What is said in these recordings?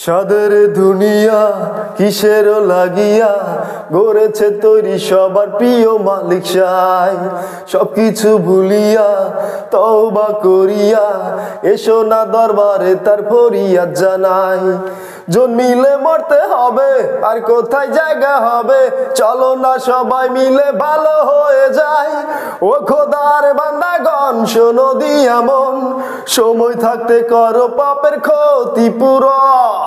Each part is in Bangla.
সাদের দুনিয়া কিসের লাগিয়া গড়েছে তৈরি সবার প্রিয় মালিক সাই। সবকিছু ভুলিয়া তওবা করিয়া এসো না দরবারে তার ফরিয়াদ জানাই। জন্মিলে মরতে হবে আর কোথায় জায়গা হবে, চলো না সবাই মিলে ভালো হয়ে যায়। ও খোদার বান্দাগণ শোনো দিয়া মন, সময় থাকতে করো পাপের ক্ষতিপূরণ।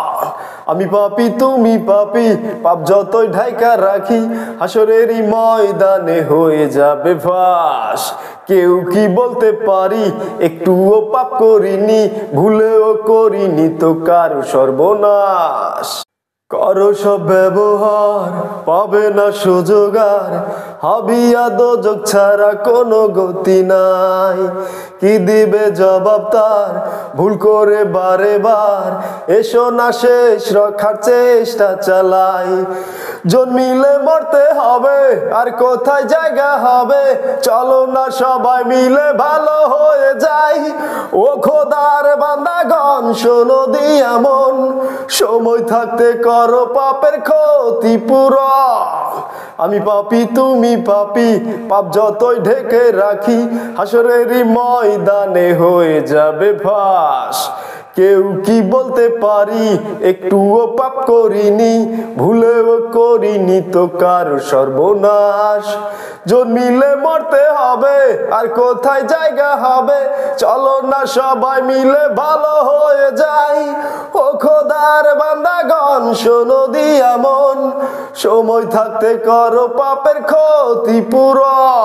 আমি পাপী তুমি পাপী, পাপ যতই ঢাইকা রাখি হাসরেরই ময়দানে হয়ে যাবে ফাঁস। কেউ কি বলতে পারি একটুও পাপ করিনি, ভুলেও করিনি তো কারো সর্বনাশ। করো সব ব্যবহার পাবে না সুযোগ আর, হাবিয়া দোজক ছাড়া কোনো গতি নাই। কি দিবে জবাব তার ভুল করে বারে বার, এসো না শেষ রক্ষার চেষ্টা চালাই। জন্মিলে মরতে হবে আর কোথায় জায়গা হবে, চলো না সবাই মিলে ভালো হয়ে যাই। ও খোদার বান্দাগণ শোনো দিয়া মন, সময় থাকতে করো পাপের ক্ষতিপূরণ। আমি পাপী তুমি পাপী, পাপ যতই ঢেকে রাখি হাসরেরই ময়দানে হয়ে যাবে ফাঁস। কেউ কি বলতে পারি একটুও পাপ করিনি, ভুলেও করিনি তো কারো সর্বনাশ। জন্মিলে মরতে হবে আর কোথায় জায়গা হবে, চলো না সবাই মিলে ভালো হয়ে যাই। ও খোদার বান্দাগণ শোনো দিয়া মন, সময় থাকতে করো পাপের ক্ষতিপূরণ।